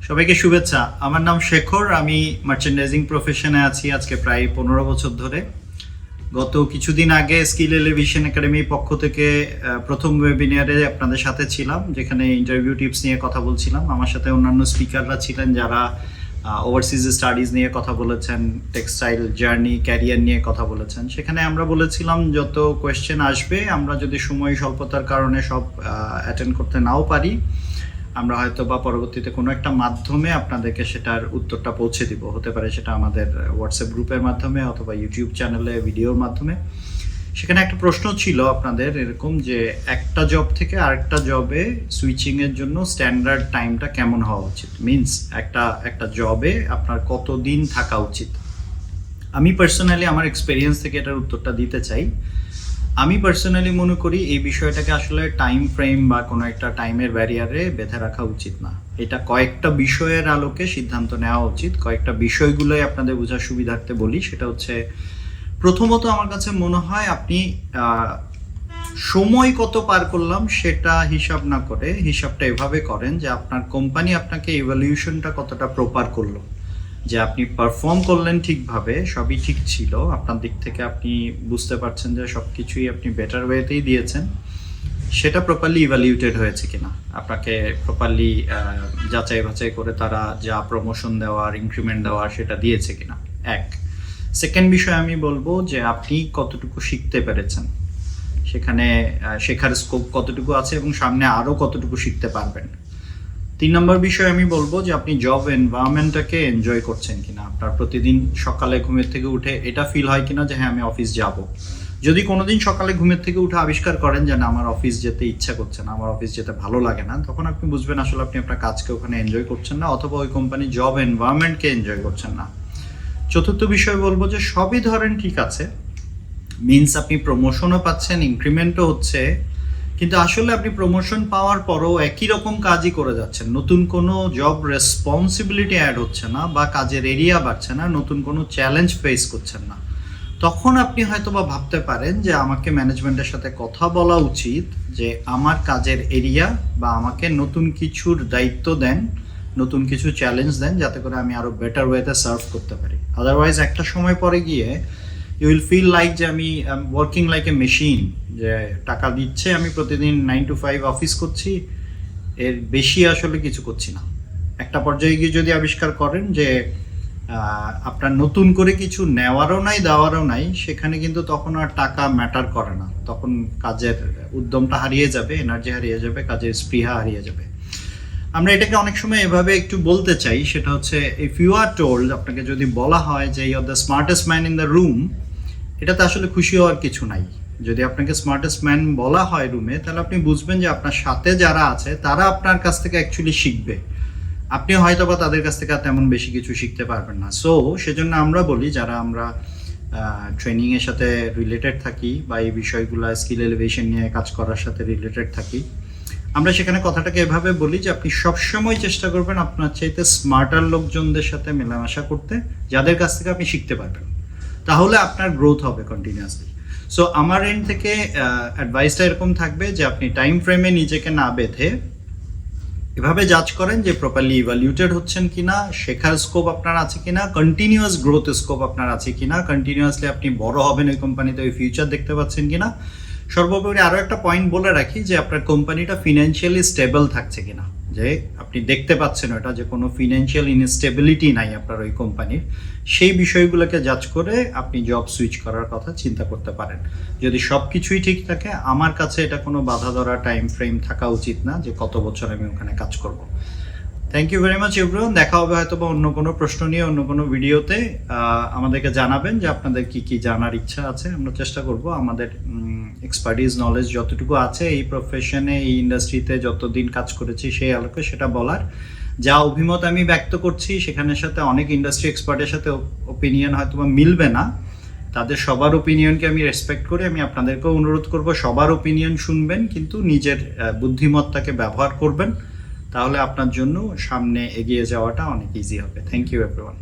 সবাইকে শুভেচ্ছা। আমার নাম শেখর। আমি মার্চেন্ডাইজিং প্রফেশনে আছি আজকে প্রায় 15 বছর ধরে। গত কিছুদিন আগে স্কিল এলিভেশন একাডেমির পক্ষ থেকে প্রথম ওয়েবিনারে আপনাদের সাথে ছিলাম, যেখানে ইন্টারভিউ টিপস নিয়ে কথা বলছিলাম। আমার সাথে অন্যান্য স্পিকাররা ছিলেন যারা ওভারসিজ স্টাডিজ নিয়ে কথা বলেছেন, টেক্সটাইল জার্নি, ক্যারিয়ার নিয়ে কথা বলেছেন। সেখানে আমরা বলেছিলাম যত কোয়েশ্চেন আসবে আমরা যদি সময় স্বল্পতার কারণে সব অ্যাটেন্ড করতে নাও পারি, আমরা হয়তো বা পরবর্তীতে কোনো একটা মাধ্যমে আপনাদেরকে সেটার উত্তরটা পৌঁছে দিব। হতে পারে সেটা আমাদের হোয়াটসঅ্যাপ গ্রুপের মাধ্যমে অথবা ইউটিউব চ্যানেলে ভিডিওর মাধ্যমে। সেখানে একটা প্রশ্ন ছিল আপনাদের এরকম যে একটা জব থেকে আরেকটা জবে সুইচিংয়ের জন্য স্ট্যান্ডার্ড টাইমটা কেমন হওয়া উচিত, মিনস একটা জবে আপনার কতদিন থাকা উচিত। আমি পার্সোনালি আমার এক্সপিরিয়েন্স থেকে এটার উত্তরটা দিতে চাই। আমি পার্সোনালি মনে করি এই বিষয়টাকে আসলে টাইম ফ্রেম বা কোনো একটা টাইমের ব্যারিয়ারে বেঁধে রাখা উচিত না। এটা কয়েকটা বিষয়ের আলোকে সিদ্ধান্ত নেওয়া উচিত। কয়েকটা বিষয়গুলোই আপনাদের বোঝার সুবিধার্থে বলি। সেটা হচ্ছে, প্রথমত আমার কাছে মনে হয় আপনি সময় কত পার করলাম সেটা হিসাব না করে হিসাবটা এভাবে করেন যে আপনার কোম্পানি আপনাকে ইভ্যালুয়েশনটা কতটা প্রপার করলো, যে আপনি পারফর্ম করলেন ঠিকভাবে, সবই ঠিক ছিল আপনার দিক থেকে, আপনি বুঝতে পারছেন যে সব কিছুই আপনি বেটার ওয়েতেই দিয়েছেন, সেটা প্রপারলি ইভ্যালুয়েটেড হয়েছে কিনা, আপনাকে প্রপারলি যাচাই বাছাই করে তারা যা প্রমোশন দেওয়ার, ইনক্রিমেন্ট দেওয়ার সেটা দিয়েছে কিনা। এক। সেকেন্ড বিষয় আমি বলবো যে আপনি কতটুকু শিখতে পেরেছেন, সেখানে শেখার স্কোপ কতটুকু আছে এবং সামনে আরও কতটুকু শিখতে পারবেন। 3 নম্বর বিষয় আমি বলবো যে আপনি জব এনভায়রনমেন্টটাকে এনজয় করছেন কিনা। আপনার প্রতিদিন সকালে ঘুমের থেকে উঠে এটা ফিল হয় কিনা যে হ্যাঁ আমি অফিস যাব। যদি কোনোদিন সকালে ঘুমের থেকে উঠে আবিষ্কার করেন যে না আমার অফিস যেতে ইচ্ছা করছে না, আমার অফিস যেতে ভালো লাগে না, তখন আপনি বুঝবেন আসলে আপনি আপনার কাজকে ওখানে এনজয় করছেন না, অথবা ওই কোম্পানি জব এনভায়রনমেন্টকে এনজয় করছেন না। চতুর্থ বিষয় বলবো যে সবই ধরেন ঠিক আছে, মিনস আপনি প্রমোশনও পাচ্ছেন, ইনক্রিমেন্টও হচ্ছে, কিন্তু আসলে আপনি প্রমোশন পাওয়ার পরও একই রকম কাজই করে যাচ্ছেন, নতুন কোনো জব রেসপন্সিবিলিটি অ্যাড হচ্ছে না বা কাজের এরিয়া বাড়ছে না, নতুন কোনো চ্যালেঞ্জ ফেস করছেন না। তখন আপনি হয়তো বা ভাবতে পারেন যে আমাকে ম্যানেজমেন্টের সাথে কথা বলা উচিত যে আমার কাজের এরিয়া বা আমাকে নতুন কিছুর দায়িত্ব দেন, নতুন কিছু চ্যালেঞ্জ দেন, যাতে করে আমি আরও বেটার ওয়েতে সার্ভ করতে পারি। আদারওয়াইজ একটা সময় পরে গিয়ে ইউ উইল ফিল লাইক যে আমি ওয়ার্কিং লাইক এ মেশিন, যে টাকা দিচ্ছে, আমি প্রতিদিন 9 to 5 অফিস করছি, এর বেশি আসলে কিছু করছি না। একটা পর্যায়ে গিয়ে যদি আবিষ্কার করেন যে আপনার নতুন করে কিছু নেওয়ারও নাই, দেওয়ারও নাই, সেখানে কিন্তু তখন আর টাকা ম্যাটার করে না, তখন কাজের উদ্যমটা হারিয়ে যাবে, এনার্জি হারিয়ে যাবে, কাজের স্পৃহা হারিয়ে যাবে। আমরা এটাকে অনেক সময় এভাবে একটু বলতে চাই, সেটা হচ্ছে ইফ ইউ আর টোল্ড, আপনাকে যদি বলা হয় যে you are the smartest man in the room, এটাতে আসলে খুশি হওয়ার কিছু নাই। যদি আপনাকে স্মার্টেস্ট ম্যান বলা হয় রুমে, তাহলে আপনি বুঝবেন যে আপনার সাথে যারা আছে তারা আপনার কাছ থেকে অ্যাকচুয়ালি শিখবে, আপনি হয়তো বা তাদের কাছ থেকে তেমন বেশি কিছু শিখতে পারবেন না। সো সেজন্য আমরা বলি, যারা আমরা ট্রেনিংয়ের সাথে রিলেটেড থাকি বা এই বিষয়গুলো স্কিল এলিভেশন নিয়ে কাজ করার সাথে রিলেটেড থাকি, আমরা সেখানে কথাটাকে এভাবে বলি যে আপনি সবসময় চেষ্টা করবেন আপনার চাইতে স্মার্টার লোকজনদের সাথে মেলামেশা করতে, যাদের কাছ থেকে আপনি শিখতে পারবেন, তাহলে আপনার গ্রোথ হবে কন্টিনিউয়াসলি। সো আমার এন্ড থেকে অ্যাডভাইসটা এরকম থাকবে যে আপনি টাইম ফ্রেমে নিজেকে না বেঁধে এভাবে জাজ করেন যে প্রপারলি ইভ্যালুয়েটেড হচ্ছেন কিনা, শেখার স্কোপ আপনার আছে কিনা, কন্টিনিউয়াস গ্রোথ স্কোপ আপনার আছে কিনা, কন্টিনিউয়াসলি আপনি বড় হবেন ওই কোম্পানিতে, ওই ফিউচার দেখতে পাচ্ছেন কিনা। সর্বোপরি আরও একটা পয়েন্ট বলে রাখি যে আপনার কোম্পানিটা ফিনান্সিয়ালি স্টেবল থাকছে কিনা, যে আপনি দেখতে পাচ্ছেন ওটা যে কোনো ফিনান্সিয়াল ইনস্টেবিলিটি নাই আপনার ওই কোম্পানির, সেই বিষয়গুলোকে জাজ করে আপনি জব সুইচ করার কথা চিন্তা করতে পারেন। যদি সব কিছুই ঠিক থাকে, আমার কাছে এটা কোনো বাধা ধরা টাইম ফ্রেম থাকা উচিত না যে কত বছর আমি ওখানে কাজ করব। Thank you very much everyone. দেখা হবে হয়তো বা অন্য কোনো প্রশ্ন নিয়ে অন্য কোনো ভিডিওতে। আমাদেরকে জানাবেন যে আপনাদের কি কি জানার ইচ্ছা আছে, আমরা চেষ্টা করব আমাদের এক্সপার্টিস নলেজ যতটুকু আছে এই প্রফেশনে, এই ইন্ডাস্ট্রিতে যতদিন কাজ করেছি সেই আলোকে সেটা বলার। যা অভিমত আমি ব্যক্ত করছি সেখানের সাথে অনেক ইন্ডাস্ট্রি এক্সপার্টের সাথে ওপিনিয়ন হয়তো বা মিলবে না, তাদের সবার ওপিনিয়নকে আমি রেসপেক্ট করি। আমি আপনাদেরকেও অনুরোধ করব সবার ওপিনিয়ন শুনবেন, কিন্তু নিজের বুদ্ধিমত্তাকে ব্যবহার করবেন, তাহলে আপনার জন্য সামনে এগিয়ে যাওয়াটা অনেক ইজি হবে। Thank you everyone.